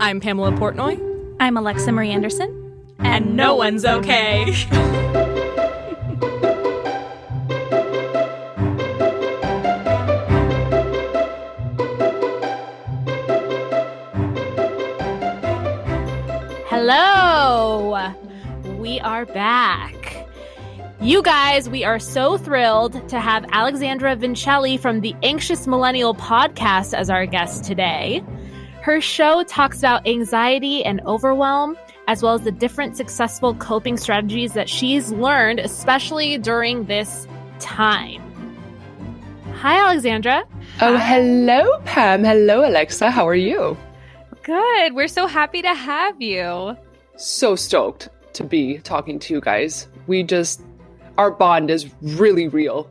I'm Pamela Portnoy. I'm Alexa Marie Anderson. And no one's okay. Hello! We are back. You guys, we are so thrilled to have Alexandra Vincelli from the Anxious Millenial Podcast as our guest today. Her show talks about anxiety and overwhelm, as well as the different successful coping strategies that she's learned, especially during this time. Hi, Alexandra. Oh, hello, Pam. Hello, Alexa. How are you? Good. We're so happy to have you. So stoked to be talking to you guys. Our bond is really real.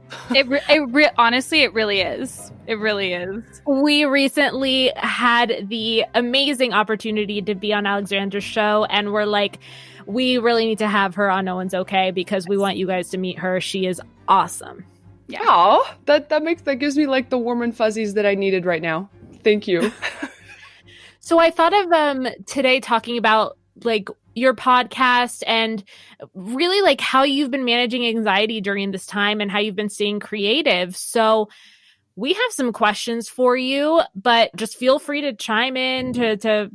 Honestly, it really is. It really is. We recently had the amazing opportunity to be on Alexandra's show, and we're like, we really need to have her on No One's Okay because we want you guys to meet her. She is awesome. Yeah. Oh, that gives me like the warm and fuzzies that I needed right now. Thank you. So I thought of today talking about like your podcast and really like how you've been managing anxiety during this time and how you've been staying creative. So we have some questions for you, but just feel free to chime in to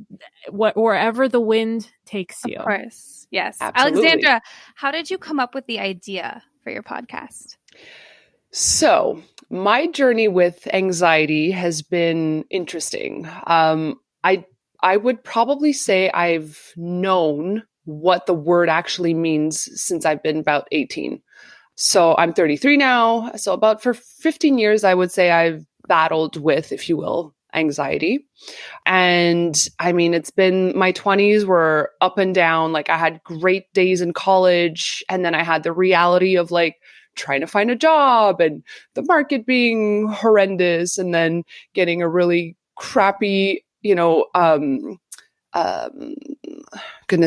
wherever the wind takes you. Of course. Yes. Absolutely. Alexandra, how did you come up with the idea for your podcast? So my journey with anxiety has been interesting. I would probably say I've known what the word actually means since I've been about 18. So I'm 33 now. So about for 15 years, I would say I've battled with, if you will, anxiety. And I mean, it's been my 20s were up and down. Like I had great days in college. And then I had the reality of like trying to find a job and the market being horrendous and then getting a really crappy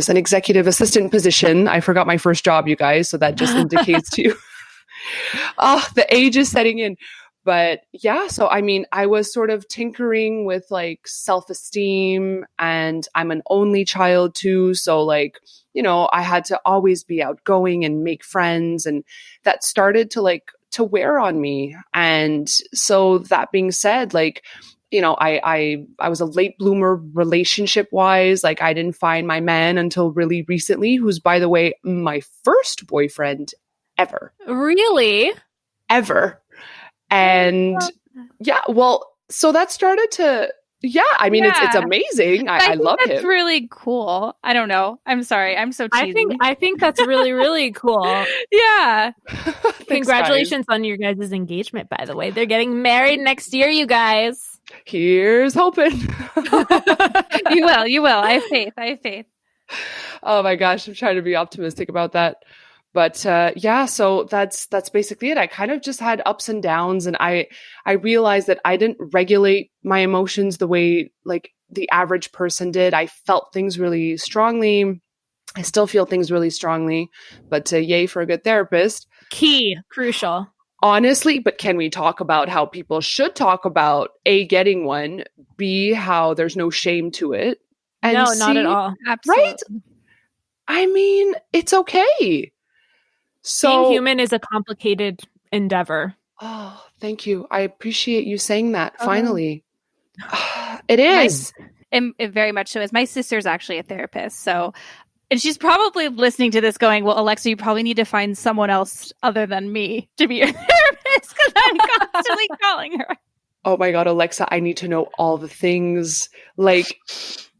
an executive assistant position. I forgot my first job, you guys. So that just indicates to you, the age is setting in. But yeah, so I mean, I was sort of tinkering with like self-esteem, and I'm an only child too. So like, I had to always be outgoing and make friends, and that started to wear on me. And so that being said, like, I was a late bloomer relationship wise. Like I didn't find my man until really recently, who's, by the way, my first boyfriend ever. Really? Ever. And yeah, well, so that started to, I mean, it's amazing. I love him. That's really cool. I don't know. I'm sorry. I'm so cheesy. I think that's really, really cool. Yeah. Congratulations on your guys' engagement, by the way. They're getting married next year, you guys. Here's hoping. You will. I have faith. Oh my gosh. I'm trying to be optimistic about that. But so that's basically it. I kind of just had ups and downs, and I realized that I didn't regulate my emotions the way like the average person did. I felt things really strongly. I still feel things really strongly, but yay for a good therapist. Key, crucial. Honestly, but can we talk about how people should talk about A, getting one, B, how there's no shame to it, and no, C, not at all. Absolutely. Right? I mean, it's okay. So being human is a complicated endeavor. Oh, thank you. I appreciate you saying that. Finally. It is. It very much so is. My sister's actually a therapist. So, and she's probably listening to this going, well, Alexa, you probably need to find someone else other than me to be your therapist because I'm constantly calling her. Oh my God, Alexa, I need to know all the things. Like,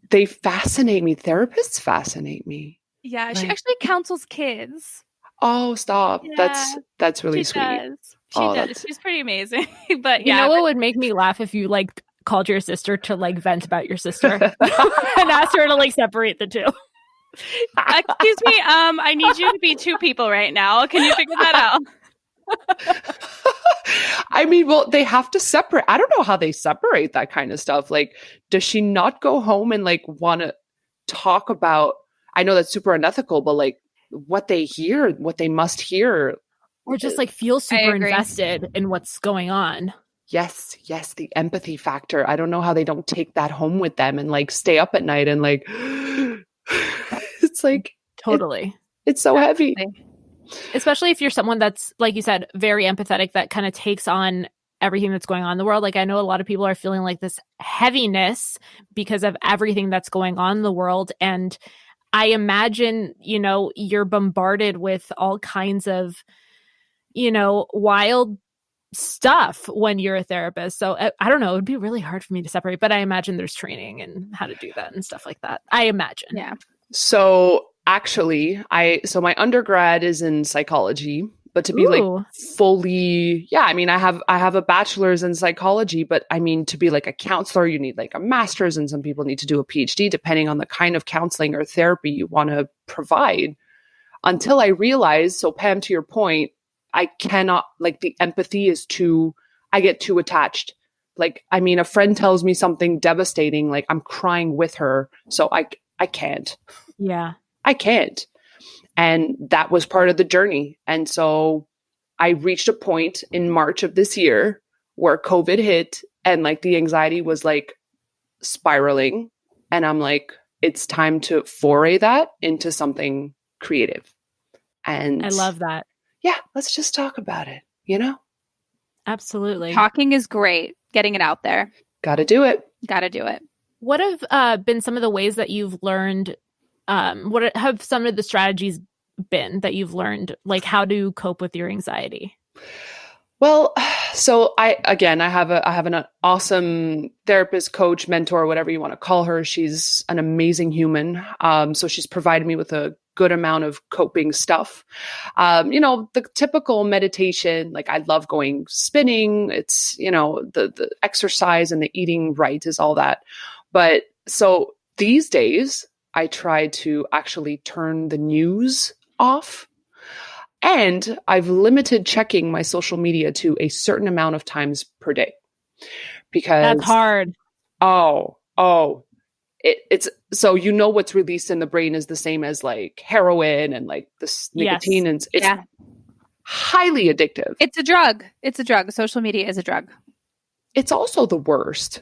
they fascinate me. Therapists fascinate me. Yeah, she actually counsels kids. Oh, stop. Yeah, that's really sweet. She does. She's pretty amazing. But you know what would make me laugh if you like called your sister to like vent about your sister and asked her to like separate the two. Excuse me, I need you to be two people right now. Can you figure that out? I mean, well, they have to separate. I don't know how they separate that kind of stuff. Like, does she not go home and like want to talk about, I know that's super unethical, but like what they hear, what they must hear. Or just like feel super invested in what's going on. Yes, the empathy factor. I don't know how they don't take that home with them and like stay up at night and like it's like Totally. it's so heavy. Especially if you're someone that's, like you said, very empathetic, that kind of takes on everything that's going on in the world. Like, I know a lot of people are feeling like this heaviness because of everything that's going on in the world. And I imagine, you know, you're bombarded with all kinds of, you know, wild stuff when you're a therapist. So I don't know, it would be really hard for me to separate, but I imagine there's training and how to do that and stuff like that. I imagine. Yeah. So actually, my undergrad is in psychology, but to be like fully, I mean, I have a bachelor's in psychology, but I mean, to be like a counselor, you need like a master's, and some people need to do a PhD depending on the kind of counseling or therapy you want to provide. Until I realized, so Pam, to your point, I cannot, like, the empathy is I get too attached. Like, I mean, a friend tells me something devastating, like I'm crying with her. So I can't. Yeah. I can't. And that was part of the journey. And so I reached a point in March of this year where COVID hit and like the anxiety was like spiraling. And I'm like, it's time to foray that into something creative. And I love that. Yeah, let's just talk about it, you know? Absolutely. Talking is great. Getting it out there. Gotta do it. Gotta do it. What have been some of the ways that you've learned, what have some of the strategies been that you've learned, like how to cope with your anxiety? Well, so I have an awesome therapist, coach, mentor, whatever you want to call her. She's an amazing human. So she's provided me with a good amount of coping stuff. You know, the typical meditation, like I love going spinning. It's, you know, the exercise and the eating right is all that. But so these days I try to actually turn the news off. And I've limited checking my social media to a certain amount of times per day, because that's hard. It's so, you know, what's released in the brain is the same as like heroin and like this nicotine, and it's highly addictive. It's a drug. It's a drug. Social media is a drug. It's also the worst.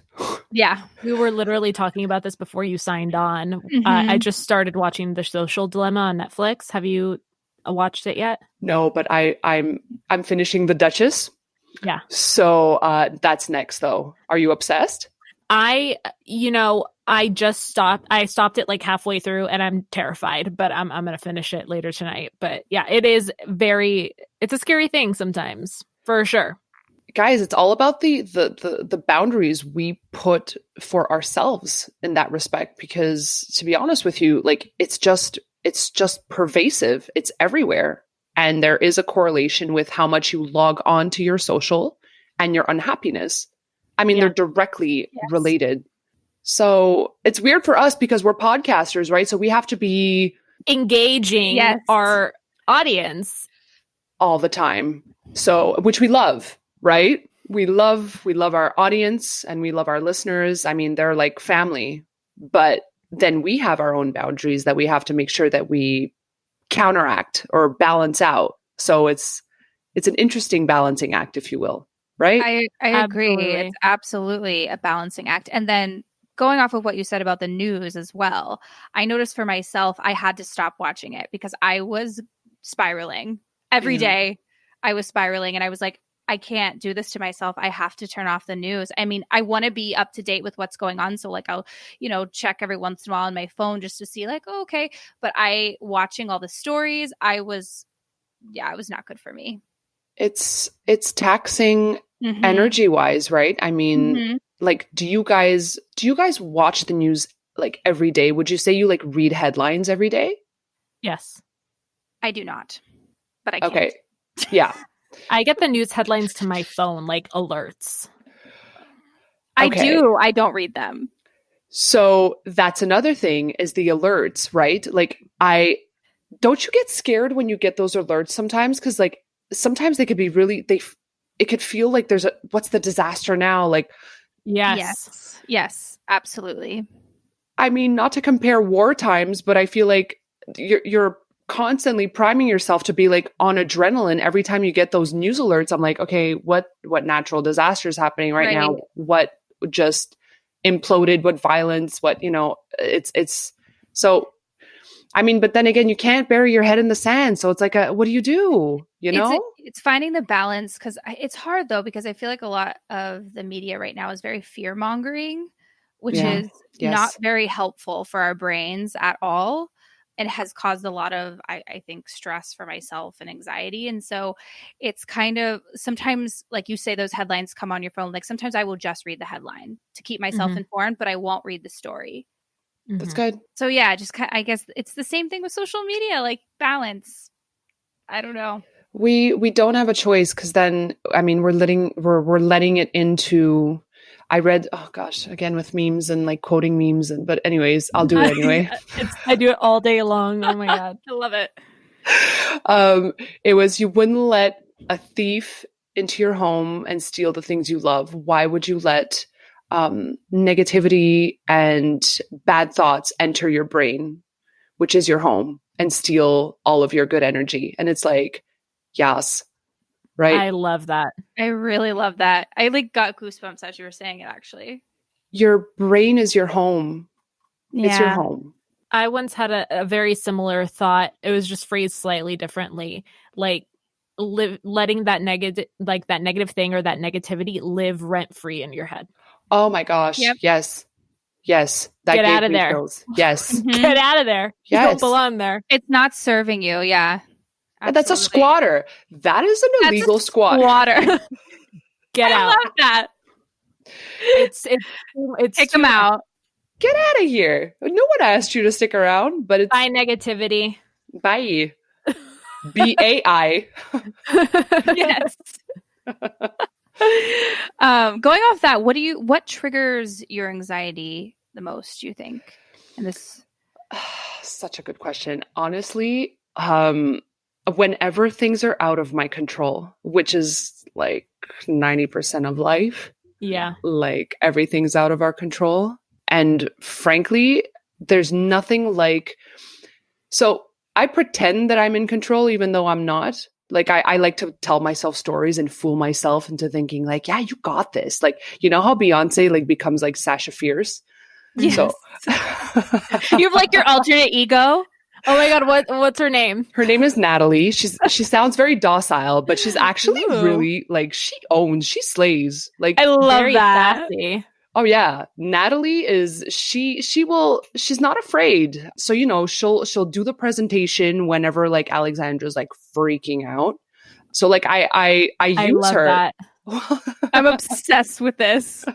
Yeah. We were literally talking about this before you signed on. Mm-hmm. I just started watching The Social Dilemma on Netflix. Have you watched it yet? No, but I'm finishing The Duchess. Yeah. So that's next though. Are you obsessed? I just stopped. I stopped it like halfway through and I'm terrified, but I'm going to finish it later tonight. But yeah, it's a scary thing sometimes, for sure. Guys, it's all about the boundaries we put for ourselves in that respect, because to be honest with you, like it's just pervasive. It's everywhere. And there is a correlation with how much you log on to your social and your unhappiness. I mean, they're directly related. So it's weird for us because we're podcasters, right? So we have to be engaging our audience all the time. So, which we love, right? We love our audience and we love our listeners. I mean, they're like family, but then we have our own boundaries that we have to make sure that we counteract or balance out. So it's an interesting balancing act, if you will, right? I agree. Absolutely. It's absolutely a balancing act. And then going off of what you said about the news as well, I noticed for myself, I had to stop watching it because I was spiraling every day. I was spiraling and I was like, I can't do this to myself. I have to turn off the news. I mean, I want to be up to date with what's going on. So like I'll, check every once in a while on my phone just to see like, oh, okay. But watching all the stories, it was not good for me. It's taxing energy wise, right? I mean, like, do you guys watch the news like every day? Would you say you like read headlines every day? Yes. I do not, but I can't. Okay. Yeah. I get the news headlines to my phone, like alerts. I do. I don't read them. So that's another thing is the alerts, right? Like don't you get scared when you get those alerts sometimes? Because like sometimes they could be really, it could feel like there's what's the disaster now? Like, yes, absolutely. I mean, not to compare war times, but I feel like you're constantly priming yourself to be like on adrenaline every time you get those news alerts. I'm like, okay, what natural disaster is happening right now? What just imploded? What violence? What, it's so, I mean, but then again, you can't bury your head in the sand. So it's like, what do you do? It's finding the balance, because it's hard though, because I feel like a lot of the media right now is very fear mongering, which is not very helpful for our brains at all. It has caused a lot of, I think, stress for myself and anxiety. And so it's kind of, sometimes, like you say, those headlines come on your phone. Like sometimes I will just read the headline to keep myself informed, but I won't read the story. That's good. So yeah, I guess it's the same thing with social media, like balance. I don't know. We don't have a choice, because then, I mean, we're letting it into. I read, oh gosh, again with memes and like quoting memes, but anyways, I'll do it anyway. I do it all day long. Oh my God. I love it. It was, you wouldn't let a thief into your home and steal the things you love. Why would you let negativity and bad thoughts enter your brain, which is your home, and steal all of your good energy? And it's like, yes. Right. I love that. I really love that. I like got goosebumps as you were saying it, actually. Your brain is your home. Yeah. It's your home. I once had a very similar thought. It was just phrased slightly differently. Like letting that negative thing or that negativity live rent free in your head. Oh my gosh. Yep. Yes. That Get out of there. Chills. Yes. Get out of there. Yes. You don't belong there. It's not serving you. Yeah. Absolutely. That's a squatter. That is an illegal squatter. Get out. I love that. It's kick them out. Get out of here. No one asked you to stick around, but it's bye negativity. Bye. BAI. Yes. Going off that, what triggers your anxiety the most, do you think? And this such a good question. Honestly, whenever things are out of my control, which is like 90% of life. Yeah. Like everything's out of our control. And frankly, there's nothing like, so I pretend that I'm in control, even though I'm not. Like I like to tell myself stories and fool myself into thinking like, yeah, you got this. Like, you know how Beyonce like becomes like Sasha Fierce? Yes. So you have like your alternate ego. Oh my God, what's her name? Her name is Natalie. She sounds very docile, but she's actually really like she slays. Like I love that. Sassy. Oh yeah, Natalie is she's not afraid. So she'll do the presentation whenever like Alexandra's like freaking out. So like I use love her. That. I'm obsessed with this.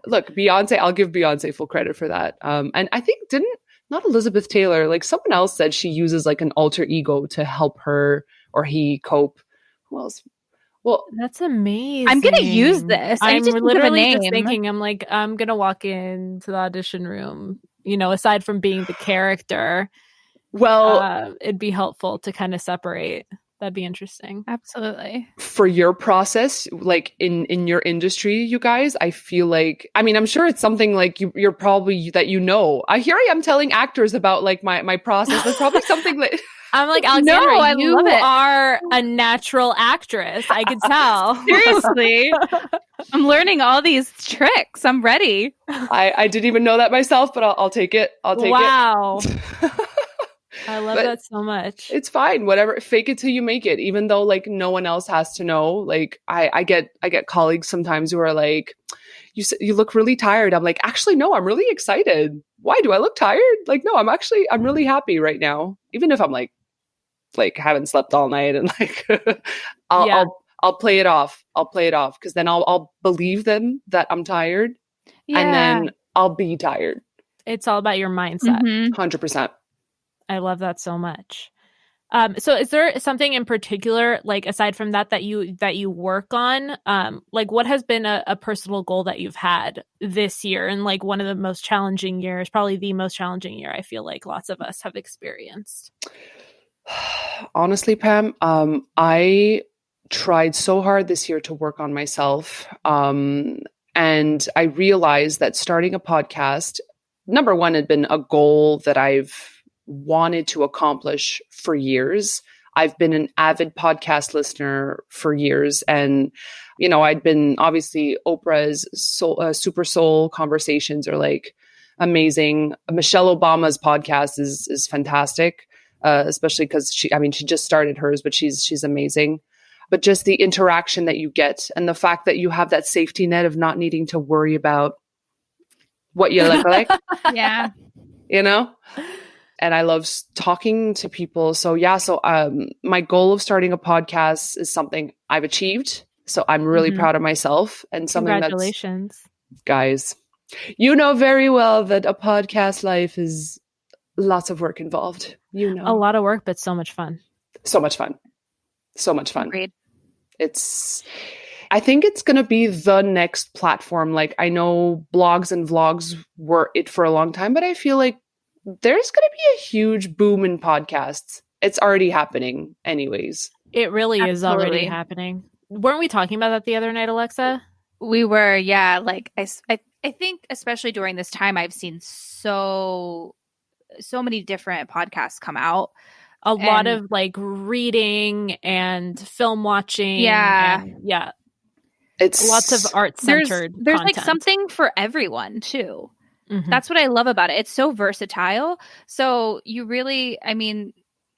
Look, Beyonce, I'll give Beyonce full credit for that. And I think not Elizabeth Taylor, like someone else said she uses like an alter ego to help her or he cope. Who else? Well, that's amazing. I'm going to use this. I'm literally just thinking, I'm like, I'm going to walk into the audition room, aside from being the character. Well, it'd be helpful to kind of separate. That'd be interesting. Absolutely. For your process, like in your industry, you guys, I feel like, I mean, I'm sure it's something like you're probably that here I am telling actors about like my process. It's probably something like I'm like, Alexandra, no, you are a natural actress. I could tell. Seriously. I'm learning all these tricks. I'm ready. I didn't even know that myself, but I'll take it. Wow. I love that so much. It's fine. Whatever. Fake it till you make it. Even though like no one else has to know. Like I get colleagues sometimes who are like, you look really tired. I'm like, actually, no, I'm really excited. Why do I look tired? Like, no, I'm really happy right now. Even if I'm like haven't slept all night and like I'll play it off. I'll play it off because then I'll believe them that I'm tired and then I'll be tired. It's all about your mindset. 100%. I love that so much. So is there something in particular, like aside from that you work on? Like what has been a personal goal that you've had this year and like one of the most challenging years, probably the most challenging year I feel like lots of us have experienced? Honestly, Pam, I tried so hard this year to work on myself. And I realized that starting a podcast, number one, had been a goal that I've wanted to accomplish for years. I've been an avid podcast listener for years. And, I'd been obviously Oprah's Super Soul conversations are like amazing. Michelle Obama's podcast is fantastic, especially because she just started hers, but she's amazing. But just the interaction that you get and the fact that you have that safety net of not needing to worry about what you look like. Yeah. And I love talking to people. So my goal of starting a podcast is something I've achieved. So I'm really proud of myself, and something Congratulations. Guys, you know very well that a podcast life is lots of work involved. A lot of work, but so much fun. So much fun. So much fun. Agreed. I think it's going to be the next platform. Like, I know blogs and vlogs were it for a long time, but I feel like there's going to be a huge boom in podcasts. It's already happening anyways. It really Absolutely. is already happening. Weren't we talking about that the other night, Alexa? We were, yeah. Like I think especially during this time, I've seen so many different podcasts come out. A lot of like reading and film watching. Yeah. Yeah. It's lots of art-centered There's content. like something for everyone too. Mm-hmm. That's what I love about it. It's so versatile. So you really,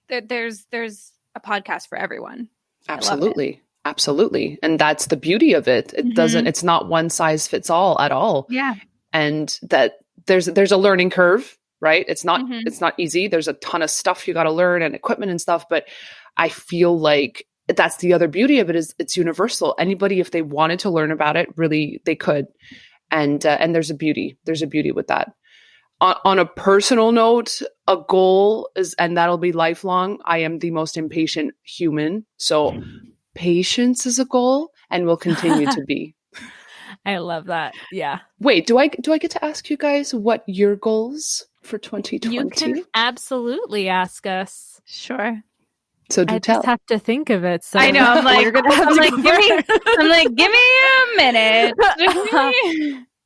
there's a podcast for everyone. Absolutely. Absolutely. And that's the beauty of it. It's not one size fits all at all. Yeah. And that there's a learning curve, right? It's not easy. There's a ton of stuff you got to learn and equipment and stuff, but I feel like that's the other beauty of it is it's universal. Anybody, if they wanted to learn about it, really they could. And there's a beauty with that. On a personal note, a goal is, and that'll be lifelong. I am the most impatient human. So patience is a goal and will continue to be. I love that. Yeah. Wait, do I get to ask you guys what your goals for 2020? You can absolutely ask us. Sure. So do tell. Just have to think of it. So I know. I'm like, you're gonna have to go give me a minute.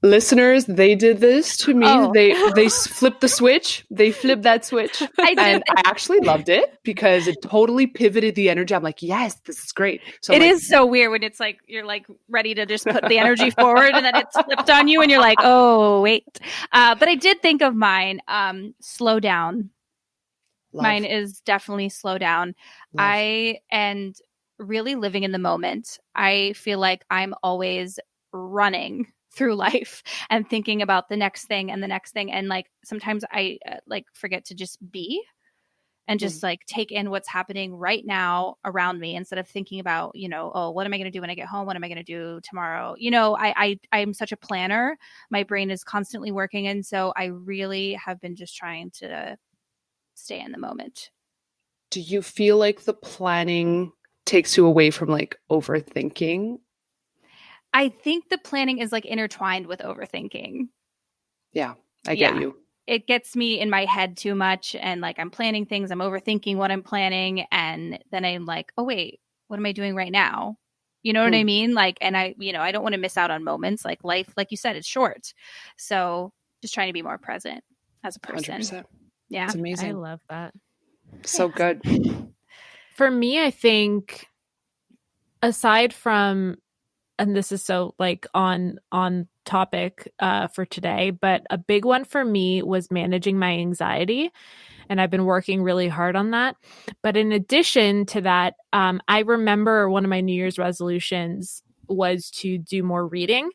Listeners, they did this to me. Oh. They flipped the switch. They flipped that switch. I actually loved it because it totally pivoted the energy. I'm like, yes, this is great. So it is so weird when it's like you're like ready to just put the energy forward and then it's flipped on you and you're like, oh, wait. But I did think of mine. Slow down. Love. Mine is definitely slow down. Love. And really living in the moment. I feel like I'm always running through life and thinking about the next thing and the next thing. And like, sometimes I like forget to just be and just like take in what's happening right now around me instead of thinking about, what am I going to do when I get home? What am I going to do tomorrow? I'm such a planner. My brain is constantly working. And so I really have been just trying to stay in the moment. Do you feel like the planning takes you away from like overthinking? I think the planning is like intertwined with overthinking. Yeah, I get you. It gets me in my head too much and like I'm planning things, I'm overthinking what I'm planning and then I'm like, oh wait, what am I doing right now? You know what I mean? Like, and I don't want to miss out on moments. Like life, like you said, it's short. So just trying to be more present as a person. 100%. Yeah. It's amazing. I love that. So good. For me, I think aside from, and this is so like on topic for today, but a big one for me was managing my anxiety. And I've been working really hard on that. But in addition to that, I remember one of my New Year's resolutions was to do more reading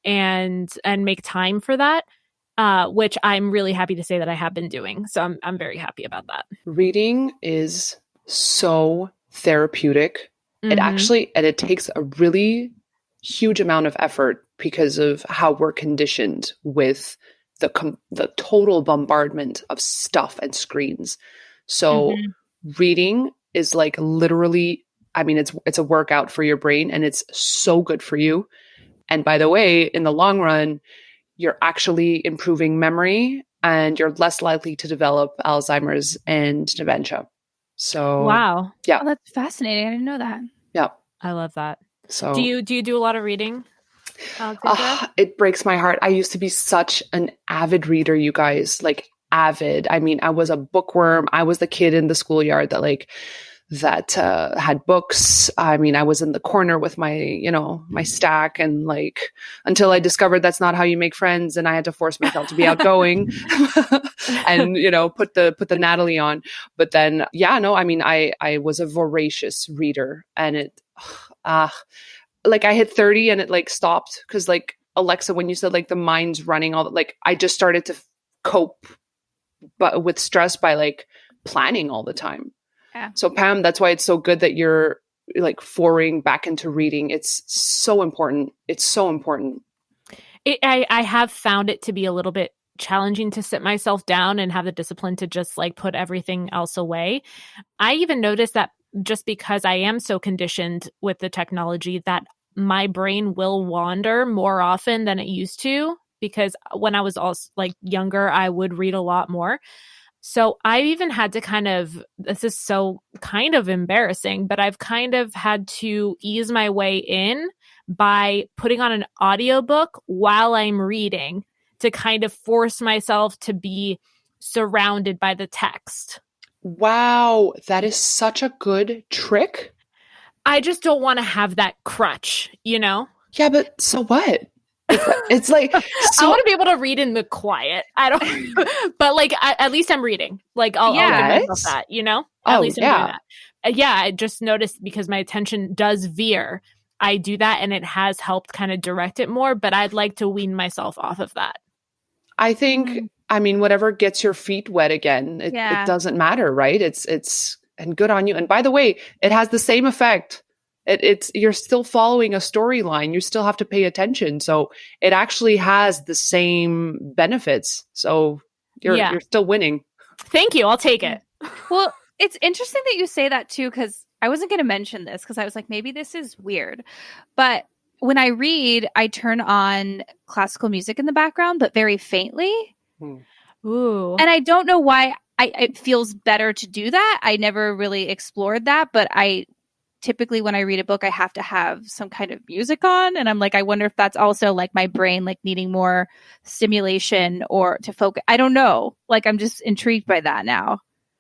and make time for that, which I'm really happy to say that I have been doing. So I'm very happy about that. Reading is so therapeutic. It actually, and it takes a really huge amount of effort because of how we're conditioned with the total bombardment of stuff and screens. So reading is like literally, I mean, it's a workout for your brain and it's so good for you. And by the way, in the long run, you're actually improving memory and you're less likely to develop Alzheimer's and dementia. So wow. Yeah. Oh, that's fascinating. I didn't know that. Yeah. I love that. So do you do a lot of reading, Alexandra? It breaks my heart. I used to be such an avid reader, you guys. Like avid. I mean, I was a bookworm. I was the kid in the schoolyard that had books. I mean, I was in the corner with my stack, and until I discovered that's not how you make friends, and I had to force myself to be outgoing and put the Natalie on. But then, I mean, I was a voracious reader, and it I hit 30 and it stopped because Alexa, when you said the mind's running all that, I just started to cope with stress by planning all the time. Yeah. So Pam, that's why it's so good that you're foraying back into reading. It's so important. It's so important. I have found it to be a little bit challenging to sit myself down and have the discipline to just put everything else away. I even noticed that just because I am so conditioned with the technology that my brain will wander more often than it used to, because when I was also younger, I would read a lot more. So I even had to this is so kind of embarrassing, but I've kind of had to ease my way in by putting on an audiobook while I'm reading to kind of force myself to be surrounded by the text. Wow, that is such a good trick. I just don't want to have that crutch, Yeah, but so what? It's I want to be able to read in the quiet. I don't, but at least I'm reading. I'll give myself that, At least I'm doing that. I just noticed because my attention does veer. I do that, and it has helped kind of direct it more. But I'd like to wean myself off of that. I think, I mean, whatever gets your feet wet again, it doesn't matter, right? It's and good on you. And by the way, it has the same effect. It's you're still following a storyline. You still have to pay attention. So it actually has the same benefits. So you're still winning. Thank you. I'll take it. Well, it's interesting that you say that too, because I wasn't going to mention this because I was like, maybe this is weird. But when I read, I turn on classical music in the background, but very faintly. Ooh. And I don't know why it feels better to do that. I never really explored that, but typically when I read a book, I have to have some kind of music on. And I'm I wonder if that's also my brain, needing more stimulation or to focus. I don't know. I'm just intrigued by that now.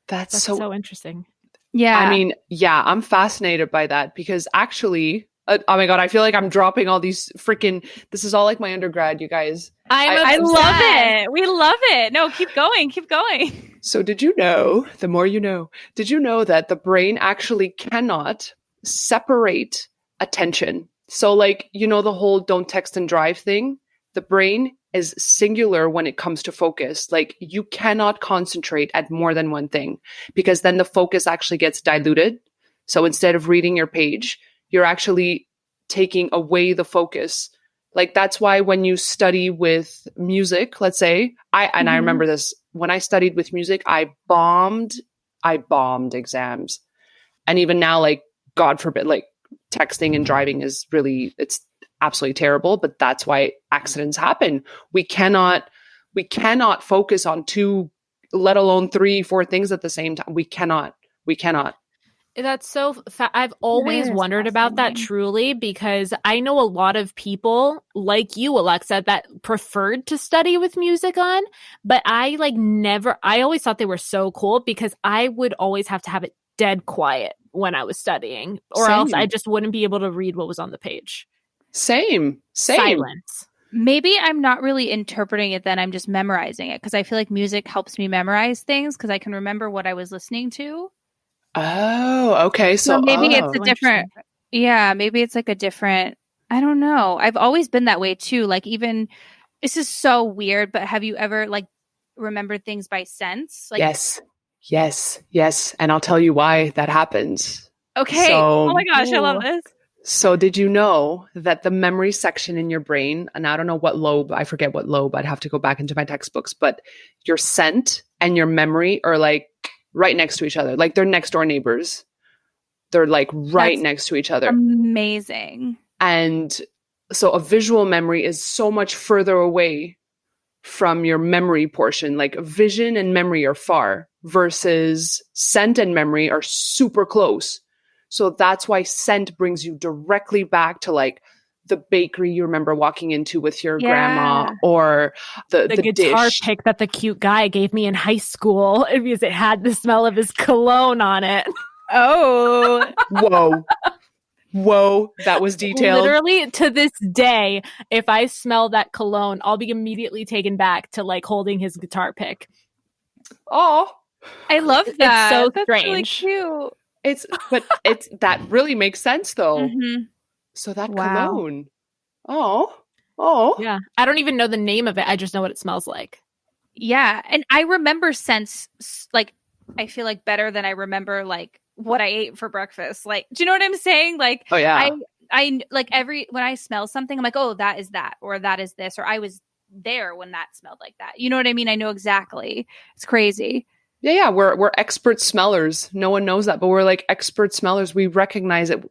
That's so interesting. Yeah. I mean, I'm fascinated by that because actually, oh my God, I feel like I'm dropping all these this is all my undergrad, you guys. I love it. We love it. No, keep going. Keep going. So did you know, the more you know, did you know that the brain actually cannot separate attention? So the whole don't text and drive thing, the brain is singular when it comes to focus. You cannot concentrate at more than one thing because then the focus actually gets diluted. So instead of reading your page, you're actually taking away the focus. That's why when you study with music, let's say, I remember this, when I studied with music, I bombed exams. And even now, God forbid, texting and driving is really, it's absolutely terrible, but that's why accidents happen. We cannot focus on two, let alone 3-4 things at the same time. We cannot. That's so I've always wondered about that truly, because I know a lot of people like you, Alexa, that preferred to study with music on, but I always thought they were so cool because I would always have to have it dead quiet when I was studying, or else I just wouldn't be able to read what was on the page. Same. Silence. Maybe I'm not really interpreting it then. I'm just memorizing it because I feel like music helps me memorize things because I can remember what I was listening to. Oh, okay. So maybe it's a different, maybe it's a different, I don't know. I've always been that way too. Even, this is so weird, but have you ever remembered things by sense? Yes. And I'll tell you why that happens. Okay. So, oh my gosh, I love this. So did you know that the memory section in your brain, and I don't know what lobe, I forget what lobe, I'd have to go back into my textbooks, but your scent and your memory are right next to each other. They're next door neighbors. They're right next to each other. Amazing. And so a visual memory is so much further away from your memory portion. Vision and memory are far versus scent and memory are super close. So that's why scent brings you directly back to the bakery you remember walking into with your grandma, or the guitar dish. pick that the cute guy gave me in high school because it had the smell of his cologne on it. Oh. Whoa, that was detailed. Literally, to this day, if I smell that cologne, I'll be immediately taken back to like holding his guitar pick. Oh, I love that. It's so That's strange. really cute. It's that really makes sense though. Mm-hmm. So that Wow. cologne. Oh. Yeah. I don't even know the name of it. I just know what it smells like. Yeah. And I remember scents, like, I feel like better than I remember, like, what I ate for breakfast. Like, do you know what I'm saying? Like, Oh yeah. I like when I smell something, I'm like, oh, that is that, or that is this, or I was there when that smelled like that. You know what I mean? I know exactly. It's crazy. Yeah. We're expert smellers. No one knows that, but we're like expert smellers. We recognize it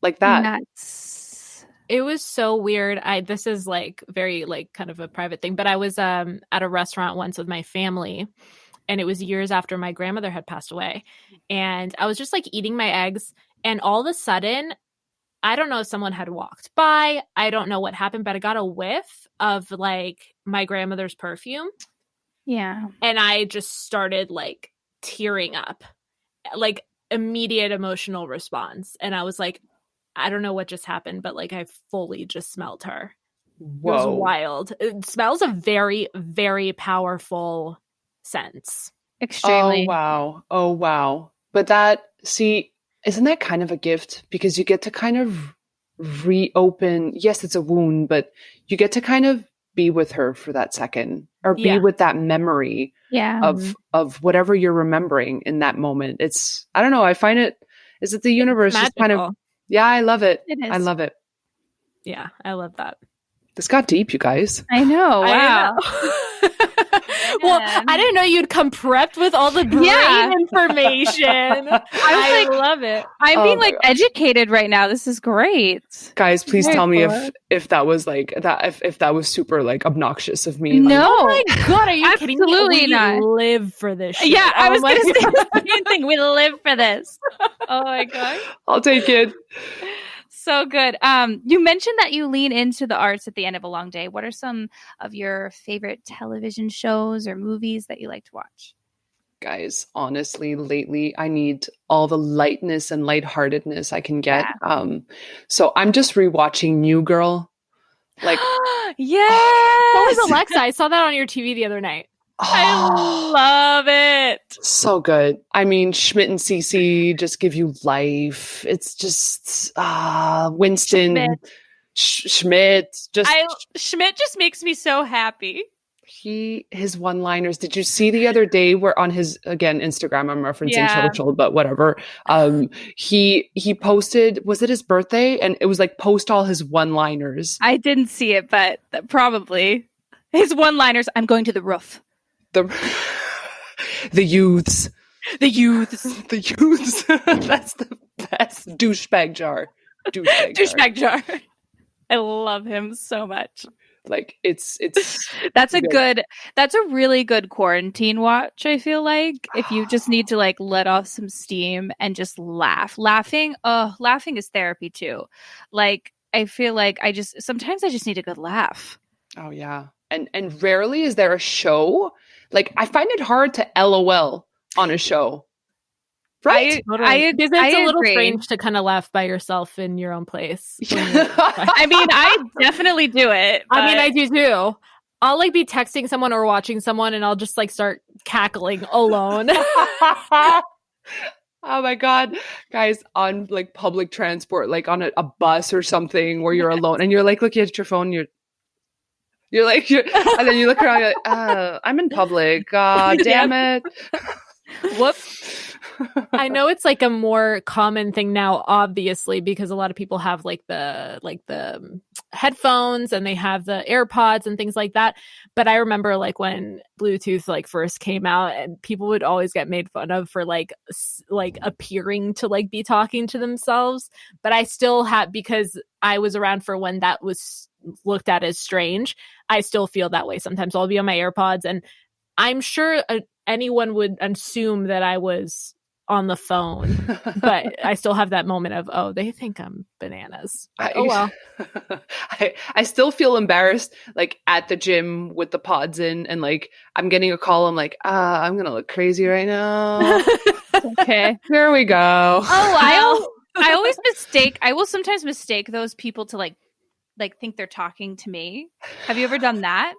like that. Nuts. It was so weird. This is like very like kind of a private thing, but I was at a restaurant once with my family, and it was years after my grandmother had passed away. And I was just like eating my eggs, and all of a sudden, I don't know if someone had walked by. I don't know what happened, but I got a whiff of like my grandmother's perfume. Yeah. And I just started like tearing up, like immediate emotional response. And I was like, I don't know what just happened, but like I fully just smelled her. Whoa. It was wild. It smells a very, very powerful sense. Extremely. Oh wow. But isn't that kind of a gift? Because you get to kind of reopen. Yes, it's a wound, but you get to kind of be with her for that second, or be with that memory of whatever you're remembering in that moment. I don't know. I find is it the universe just kind of, I love it. It is. I love it. Yeah, I love that. This got deep, you guys. I know. Wow. Well, I didn't know you'd come prepped with all the brain information. I love it. I'm being like educated right now. This is great. Guys, please tell me if that was like that, if that was super like obnoxious of me. No. Oh my God, are you kidding me? Absolutely not. We live for this shit. Yeah, I was going to say the same thing. We live for this. Oh my God. I'll take it. So good. You mentioned that you lean into the arts at the end of a long day. What are some of your favorite television shows or movies that you like to watch? Guys, honestly, lately I need all the lightness and lightheartedness I can get. Yeah. So I'm just rewatching New Girl. Like, yes. So was Alexa. I saw that on your TV the other night. I love it. So good. I mean, Schmidt and Cece just give you life. It's just Winston Schmidt. Schmidt just makes me so happy. His one-liners. Did you see the other day where on his, again, Instagram, I'm referencing social, but whatever. He posted, was it his birthday? And it was like, post all his one-liners. I didn't see it, but probably his one-liners. I'm going to the roof. The youths. The youths. That's the best. Douchebag jar. I love him so much. Like it's that's a really good quarantine watch. I feel like if you just need to like let off some steam and just laughing is therapy too. Like I feel like sometimes I just need a good laugh. Oh yeah. And rarely is there a show. Like I find it hard to LOL on a show. Right? Because it's a little strange to kind of laugh by yourself in your own place. I mean, I definitely do it. But... I mean, I do too. I'll like be texting someone or watching someone and I'll just like start cackling alone. Oh my God. Guys, on like public transport, like on a bus or something where you're alone and you're like looking at your phone, you're like, and then you look around, you're like, I'm in public. Damn it. Whoops. I know it's like a more common thing now, obviously, because a lot of people have like the headphones and they have the AirPods and things like that. But I remember like when Bluetooth like first came out, and people would always get made fun of for like appearing to like be talking to themselves. But I still have, because I was around for when that was looked at as strange, I still feel that way sometimes. I'll be on my AirPods and I'm sure anyone would assume that I was on the phone, but I still have that moment of, oh, they think I'm bananas. But, oh, well. I still feel embarrassed, like at the gym with the pods in, and like I'm getting a call. I'm like, I'm going to look crazy right now. Okay. Here we go. Oh, I always mistake. I will sometimes mistake those people to like think they're talking to me. Have you ever done that?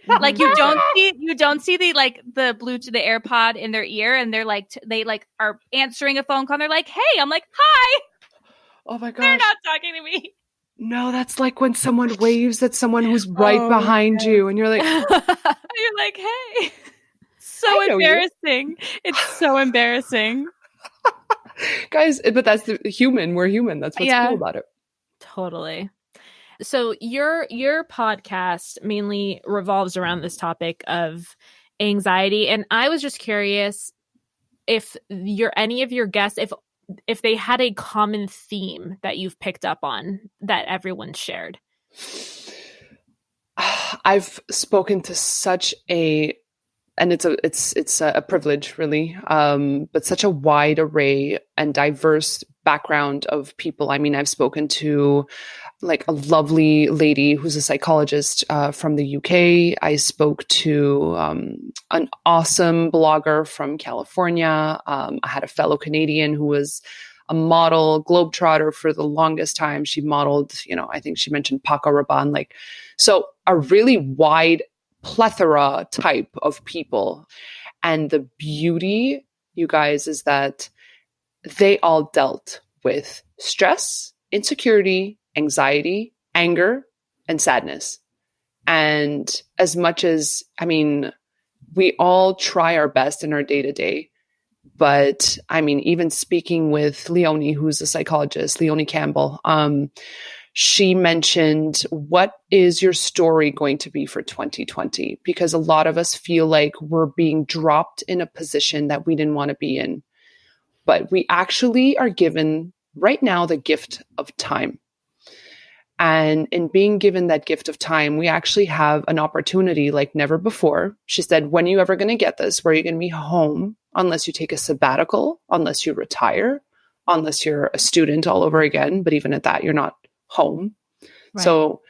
Like you don't see the like the Bluetooth, the AirPod in their ear, and they're like they like are answering a phone call. And they're like, "Hey," I'm like, "Hi." Oh my gosh, they're not talking to me. No, that's like when someone waves at someone who's right behind you, and you're like, you're like, "Hey." So embarrassing. It's so embarrassing, guys. But that's the human. We're human. That's what's cool about it. Totally. So your podcast mainly revolves around this topic of anxiety, and I was just curious if any of your guests, if they had a common theme that you've picked up on that everyone shared. I've spoken to such and it's a privilege, really, but such a wide array and diverse background of people. I mean, I've spoken to like a lovely lady who's a psychologist from the UK. I spoke to an awesome blogger from California. I had a fellow Canadian who was a model globetrotter for the longest time. She modeled, I think she mentioned Paco Rabanne, so a really wide plethora type of people. And the beauty, you guys, is that they all dealt with stress, insecurity, anxiety, anger, and sadness. And as much as, we all try our best in our day-to-day, but even speaking with Leonie, who's a psychologist, Leonie Campbell, she mentioned, what is your story going to be for 2020? Because a lot of us feel like we're being dropped in a position that we didn't want to be in. But we actually are given right now the gift of time. And in being given that gift of time, we actually have an opportunity like never before. She said, when are you ever going to get this? Where are you going to be home unless you take a sabbatical, unless you retire, unless you're a student all over again. But even at that, you're not home. Right. So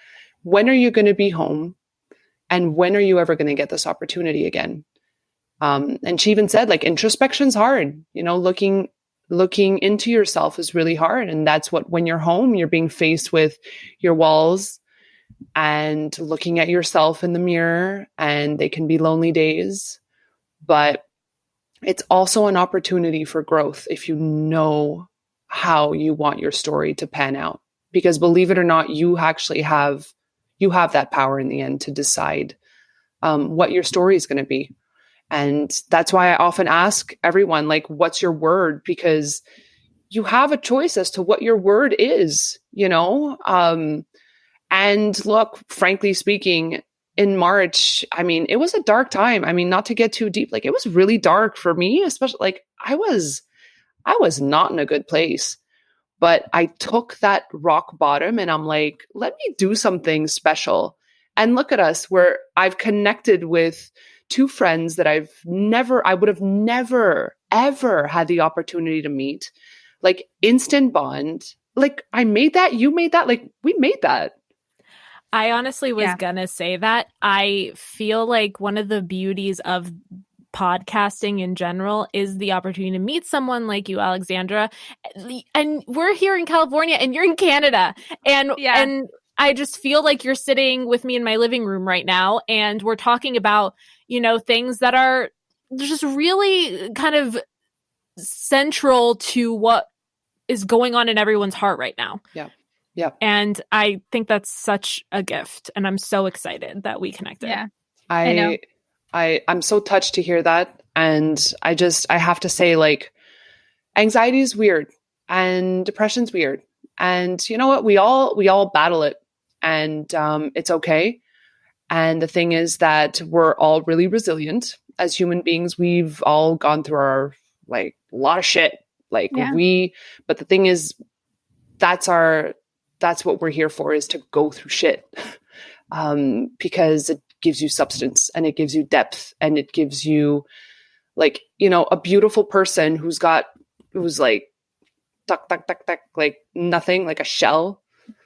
when are you going to be home? And when are you ever going to get this opportunity again? And she even said, introspection's hard, looking into yourself is really hard. And that's when you're home, you're being faced with your walls and looking at yourself in the mirror, and they can be lonely days, but it's also an opportunity for growth if you know how you want your story to pan out. Because believe it or not, you actually have that power in the end to decide what your story is going to be. And that's why I often ask everyone, what's your word? Because you have a choice as to what your word is, and look, frankly speaking, in March, it was a dark time. Not to get too deep, it was really dark for me, especially I was not in a good place. But I took that rock bottom and I'm like, let me do something special. And look at us, where I've connected with two friends that I would have never, ever had the opportunity to meet. Instant bond. I made that, you made that, we made that. I honestly was gonna say that. I feel like one of the beauties of podcasting in general is the opportunity to meet someone like you, Alexandra. And we're here in California and you're in Canada. And I just feel like you're sitting with me in my living room right now, and we're talking about, things that are just really kind of central to what is going on in everyone's heart right now. Yeah. Yeah. And I think that's such a gift. And I'm so excited that we connected. Yeah. I know. I'm so touched to hear that. And I have to say, anxiety is weird and depression's weird. And you know what? We all battle it, and it's okay. And the thing is that we're all really resilient as human beings. We've all gone through a lot of shit. But the thing is, that's what we're here for, is to go through shit. Because it gives you substance, and it gives you depth, and it gives you like, you know, a beautiful person who's like tuck, tuck, tuck, tuck, like nothing, like a shell.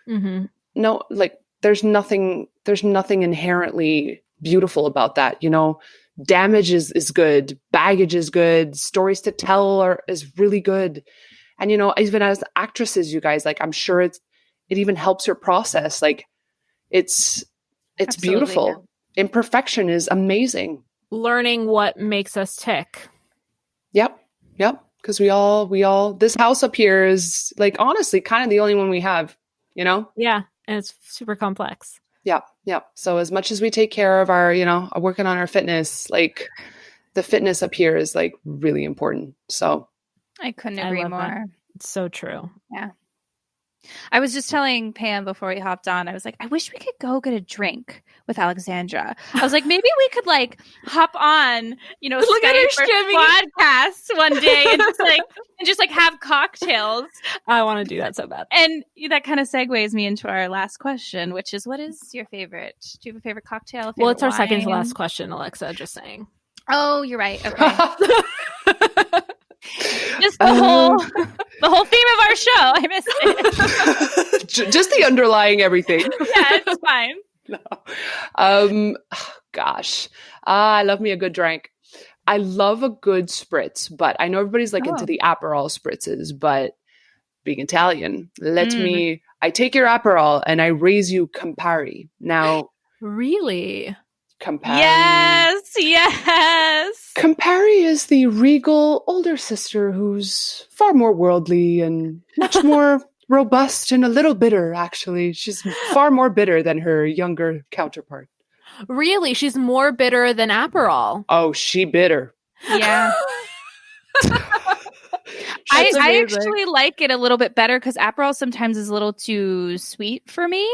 Mm-hmm. No, like there's nothing inherently beautiful about that. You know, damage is good. Baggage is good. Stories to tell is really good. And, you know, even as actresses, you guys, like, I'm sure it even helps your process. Like it's beautiful. Yeah. Imperfection is amazing. Learning what makes us tick. Yep. Because we all, this house up here is like, honestly, kind of the only one we have, you know? Yeah. And it's super complex. Yeah. So as much as we take care of our, you know, working on our fitness, like the fitness up here is like really important. So I couldn't agree more. That. It's so true. Yeah. I was just telling Pam before we hopped on, I was like, I wish we could go get a drink with Alexandra. I was like, maybe we could like hop on, you know, look at her podcasts one day and just have cocktails. I want to do that so bad. And that kind of segues me into our last question, which is, what is your favorite? Do you have a favorite cocktail? Well, it's our second to last question, Alexa, just saying. Oh, you're right. Okay. Just the whole theme of our show. I missed it. Just the underlying everything. Yeah, it's fine. No. Gosh. I love me a good drink. I love a good spritz, but I know everybody's like into the Aperol spritzes, but being Italian, I take your Aperol and I raise you Campari. Now, really? Campari. Yes. Campari is the regal older sister who's far more worldly and much more robust and a little bitter, actually. She's far more bitter than her younger counterpart. Really? She's more bitter than Aperol? Oh, she bitter. Yeah. I actually like it a little bit better because Aperol sometimes is a little too sweet for me.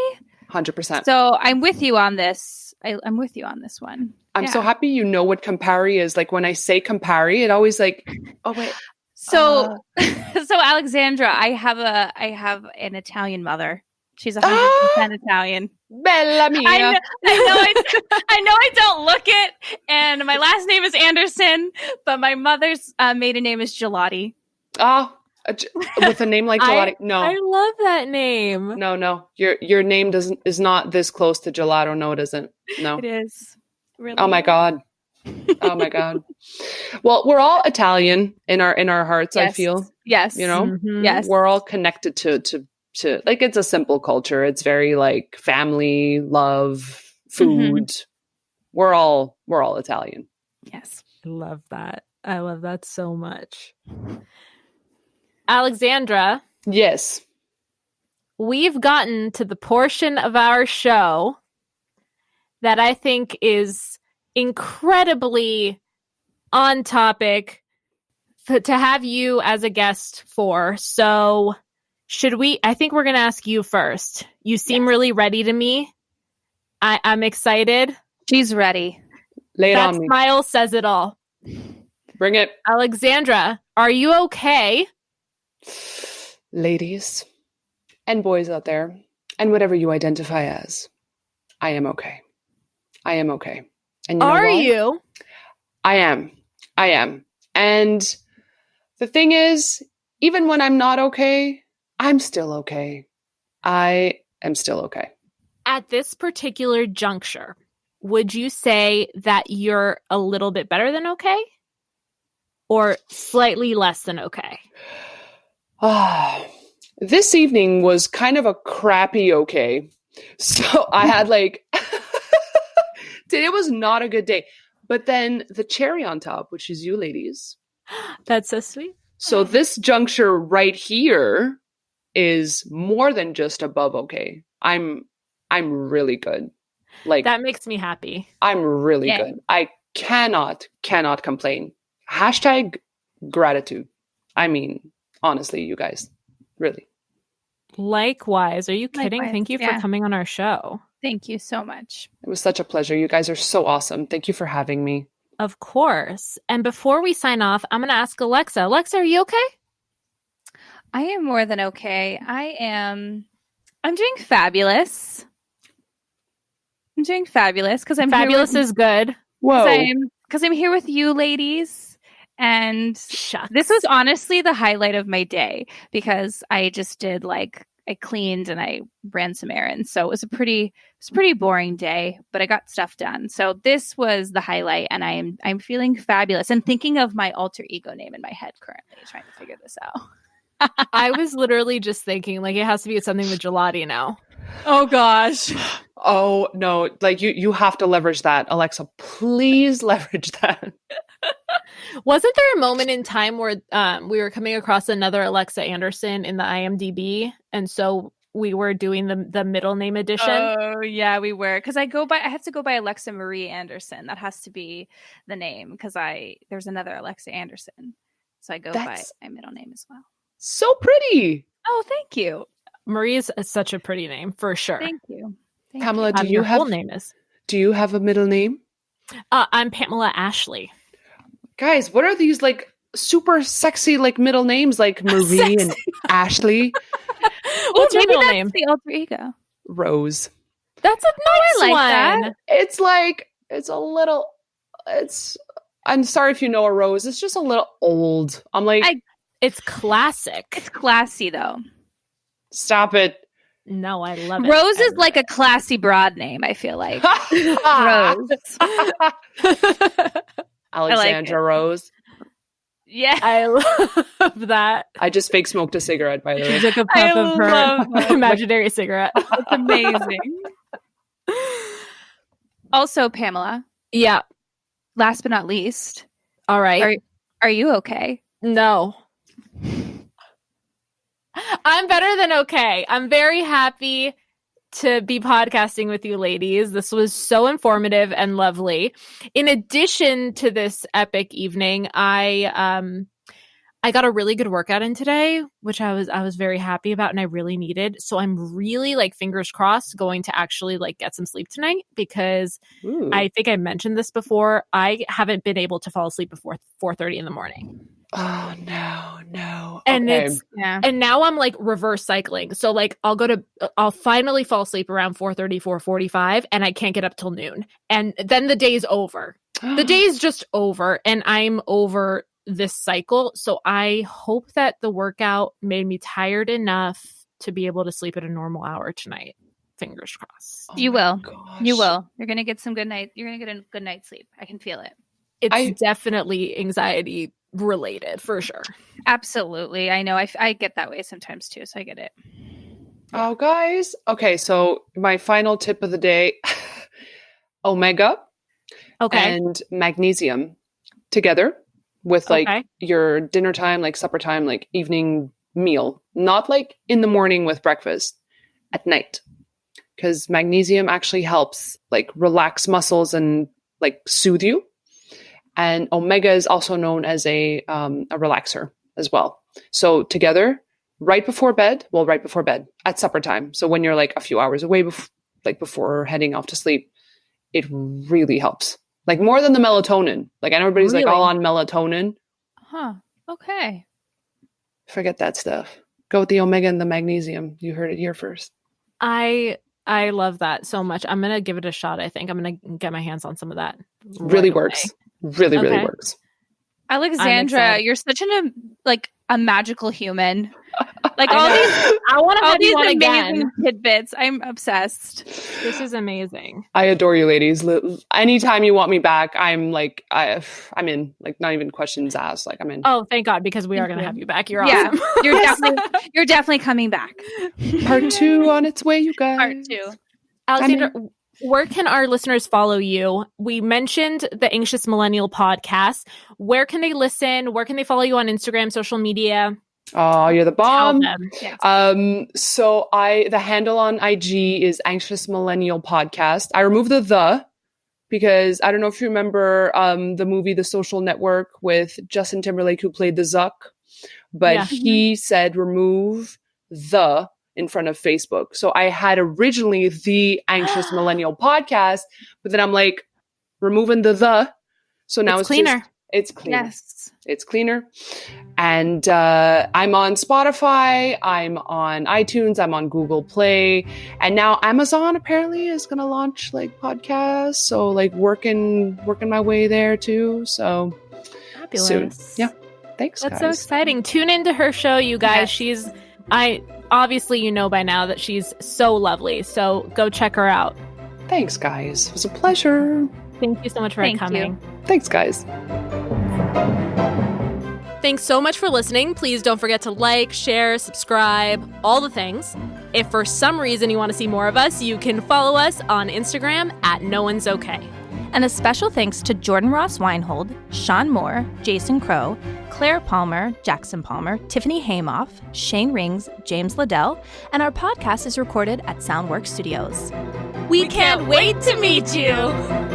100%. So I'm with you on this. I'm with you on this one. I'm so happy you know what Campari is. Like when I say Campari, it always like, oh wait. So Alexandra, I have an Italian mother. She's 100% Italian. Bella mia. I know I don't look it, and my last name is Anderson, but my mother's maiden name is Gelati. With a name like Gelati, no. I love that name. No. Your name is not this close to gelato. No, it isn't. No, it is. Really? Oh my god. Oh my god. Well, we're all Italian in our hearts. Yes. I feel. Yes. You know. Mm-hmm. Yes. We're all connected to like it's a simple culture. It's very like family, love, food. Mm-hmm. We're all Italian. Yes. I love that. I love that so much. Alexandra. Yes. We've gotten to the portion of our show that I think is incredibly on topic to have you as a guest for. So I think we're going to ask you first. You seem really ready to me. I'm excited. She's ready. Lay it that on me. Smile says it all. Bring it. Alexandra, are you okay? Ladies and boys out there, and whatever you identify as, I am okay. I am okay. And you know Are why? you? I am. And the thing is, even when I'm not okay, I'm still okay. I am still okay. At this particular juncture, would you say that you're a little bit better than okay? Or slightly less than okay? This evening was kind of a crappy okay. So I had like, today was not a good day. But then the cherry on top, which is you ladies. That's so sweet. So this juncture right here is more than just above okay. I'm really good. Like that makes me happy. I'm really good. I cannot complain. Hashtag gratitude. I mean, honestly, you guys, really. Likewise. Are you kidding? Likewise. Thank you for coming on our show. Thank you so much. It was such a pleasure. You guys are so awesome. Thank you for having me. Of course. And before we sign off, I'm going to ask Alexa. Alexa, are you okay? I am more than okay. I'm doing fabulous. I'm doing fabulous because I'm fabulous is good. Whoa. Because I'm here with you ladies And Shucks. this was honestly the highlight of my day because I just did I cleaned and I ran some errands. So it was a pretty boring day, but I got stuff done. So this was the highlight, and I'm feeling fabulous and thinking of my alter ego name in my head currently, trying to figure this out. I was literally just thinking it has to be something with gelati now. Oh gosh. Oh no, you have to leverage that. Alexa, please leverage that. Wasn't there a moment in time where we were coming across another Alexa Anderson in the IMDb, and so we were doing the middle name edition? Oh yeah, we were, because I have to go by Alexa Marie Anderson. That has to be the name because there's another Alexa Anderson, so I go by my middle name as well. So pretty. Oh, thank you. Marie is such a pretty name for sure. Thank you. Pamela, do you your have full name is? Do you have a middle name? I'm Pamela Ashley. Guys, what are these super sexy middle names like Marie and Ashley? What's your middle that's name? The alter ego. Rose. That's a nice like one. that. It's a little. I'm sorry if you know a Rose. It's just a little old. I'm it's classic. It's classy though. Stop it. No, I love it. Rose is like a classy broad name, I feel like. Rose. Alexandra Rose. Yeah. I love that. I just fake smoked a cigarette, by the way. She took a puff of her imaginary cigarette. It's amazing. Also, Pamela. Yeah. Last but not least. All right. Are you okay? No. I'm better than okay. I'm very happy to be podcasting with you ladies. This was so informative and lovely. In addition to this epic evening, I got a really good workout in today, which I was very happy about and I really needed. So I'm really fingers crossed going to actually get some sleep tonight because I think I mentioned this before. I haven't been able to fall asleep before 4:30 in the morning. Oh no. And okay. And now I'm reverse cycling. So I'll finally fall asleep around 4:30, 4:45 and I can't get up till noon. And then the day's over. The day's just over and I'm over this cycle. So I hope that the workout made me tired enough to be able to sleep at a normal hour tonight. Fingers crossed. Oh you will. Gosh. You will. You're going to get some good night. You're going to get a good night's sleep. I can feel it. It's definitely anxiety related for sure. Absolutely. I know. I get that way sometimes too. So I get it. Oh, guys. Okay. So my final tip of the day, omega and magnesium together with your dinner time, supper time, evening meal, not in the morning with breakfast, at night. Because magnesium actually helps relax muscles and soothe you. And omega is also known as a relaxer as well. So together, right before bed, at supper time. So when you're a few hours away before heading off to sleep, it really helps. More than the melatonin. I know everybody's really? All on melatonin. Huh. Okay. Forget that stuff. Go with the omega and the magnesium. You heard it here first. I love that so much. I'm going to give it a shot. I think I'm going to get my hands on some of that. Really works. Really works. Alexandra, you're such a magical human. All these, I want to have you on amazing again. Tidbits. I'm obsessed. This is amazing. I adore you, ladies. Anytime you want me back, I'm I'm in. Not even questions asked. I'm in. Oh, thank God, because we are going to have you back. You're awesome. You're definitely coming back. Part 2 on its way, you guys. Part 2. Alexandra, where can our listeners follow you? We mentioned the Anxious Millenial Podcast. Where can they listen? Where can they follow you on Instagram, social media? Oh, you're the bomb. Yes. So the handle on IG is Anxious Millenial Podcast. I removed the because I don't know if you remember the movie The Social Network with Justin Timberlake, who played the Zuck, but he said remove the in front of Facebook. So I had originally the Anxious Millenial Podcast, but then I'm removing the. So now it's cleaner. It's cleaner. Yes. It's cleaner. And I'm on Spotify. I'm on iTunes. I'm on Google Play. And now Amazon apparently is going to launch podcasts. So working my way there too. So soon. Yeah. Thanks, That's guys. so exciting. Tune into her show, you guys. Yes. Obviously you know by now that she's so lovely. So go check her out. Thanks, guys. It was a pleasure. Thank you so much for Thank coming. Thanks, guys. Thanks so much for listening. Please don't forget to like, share, subscribe, all the things. If for some reason you want to see more of us, you can follow us on Instagram at No One's Okay. And a special thanks to Jordan Ross Weinhold, Sean Moore, Jason Crow, Claire Palmer, Jackson Palmer, Tiffany Haymoff, Shane Rings, James Liddell, and our podcast is recorded at Soundworks Studios. We can't wait to meet you!